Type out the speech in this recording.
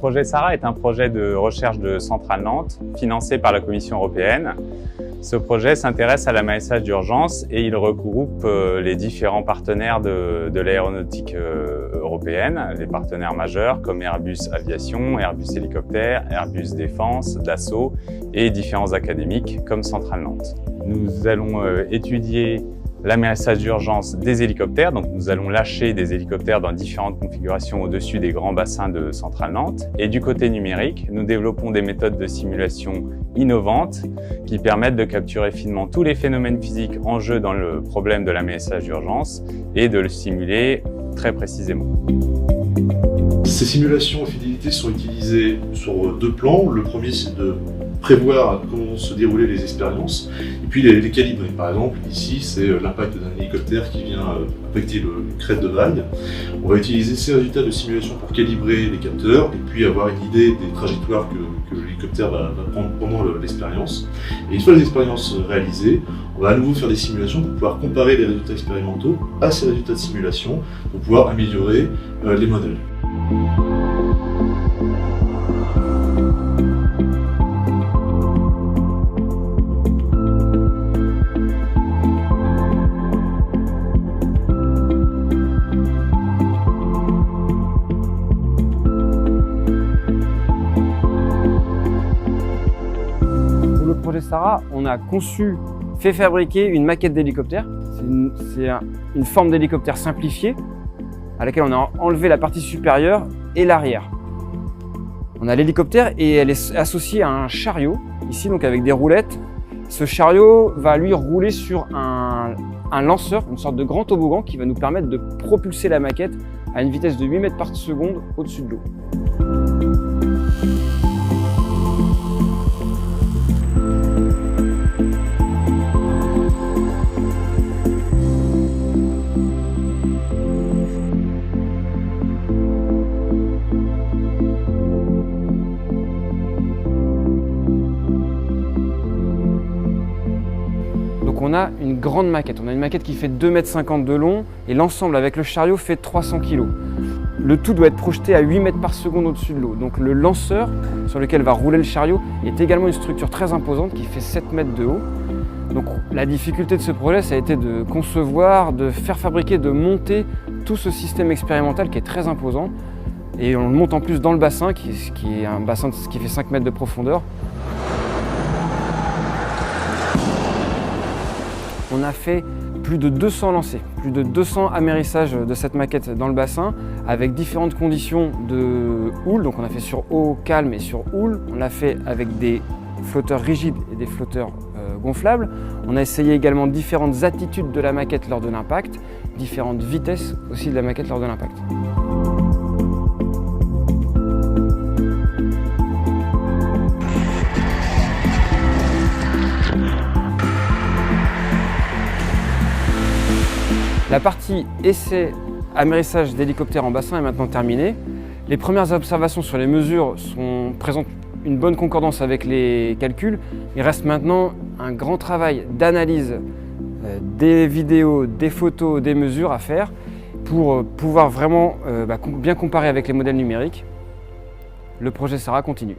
projet SARA est un projet de recherche de Centrale Nantes, financé par la Commission européenne. Ce projet s'intéresse à l'amaissage d'urgence et il regroupe les différents partenaires de l'aéronautique européenne, les partenaires majeurs comme Airbus Aviation, Airbus Hélicoptère, Airbus Défense, Dassault et différents académiques comme Centrale Nantes. Nous allons étudier l'amaissage d'urgence des hélicoptères, donc nous allons lâcher des hélicoptères dans différentes configurations au-dessus des grands bassins de Centrale Nantes. Et du côté numérique, nous développons des méthodes de simulation innovantes qui permettent de capturer finement tous les phénomènes physiques en jeu dans le problème de l'amaissage d'urgence et de le simuler très précisément. Ces simulations en fidélité sont utilisées sur deux plans. Le premier, c'est de prévoir comment vont se dérouler les expériences et puis les calibrer. Par exemple, ici, c'est l'impact d'un hélicoptère qui vient impacter une crête de vague. On va utiliser ces résultats de simulation pour calibrer les capteurs et puis avoir une idée des trajectoires que l'hélicoptère va prendre pendant l'expérience. Et une fois les expériences réalisées, on va à nouveau faire des simulations pour pouvoir comparer les résultats expérimentaux à ces résultats de simulation pour pouvoir améliorer les modèles. Pour le projet SARA, on a fait fabriquer une maquette d'hélicoptère. C'est une forme d'hélicoptère simplifiée à laquelle on a enlevé la partie supérieure et l'arrière. On a l'hélicoptère et elle est associée à un chariot, ici donc avec des roulettes. Ce chariot va lui rouler sur un lanceur, une sorte de grand toboggan qui va nous permettre de propulser la maquette à une vitesse de 8 mètres par seconde au-dessus de l'eau. Donc on a une grande maquette, on a une maquette qui fait 2,50 m de long et l'ensemble avec le chariot fait 300 kg. Le tout doit être projeté à 8 mètres par seconde au-dessus de l'eau. Donc le lanceur sur lequel va rouler le chariot est également une structure très imposante qui fait 7 mètres de haut. Donc la difficulté de ce projet, ça a été de concevoir, de faire fabriquer, de monter tout ce système expérimental qui est très imposant. Et on le monte en plus dans le bassin, qui est un bassin qui fait 5 mètres de profondeur. On a fait plus de 200 lancers, plus de 200 amérissages de cette maquette dans le bassin avec différentes conditions de houle. Donc on a fait sur eau calme et sur houle. On l'a fait avec des flotteurs rigides et des flotteurs gonflables. On a essayé également différentes attitudes de la maquette lors de l'impact, différentes vitesses aussi de la maquette lors de l'impact. La partie essai amérissage d'hélicoptères en bassin est maintenant terminée. Les premières observations sur les mesures présentent une bonne concordance avec les calculs. Il reste maintenant un grand travail d'analyse des vidéos, des photos, des mesures à faire pour pouvoir vraiment bien comparer avec les modèles numériques. Le projet SARA continue.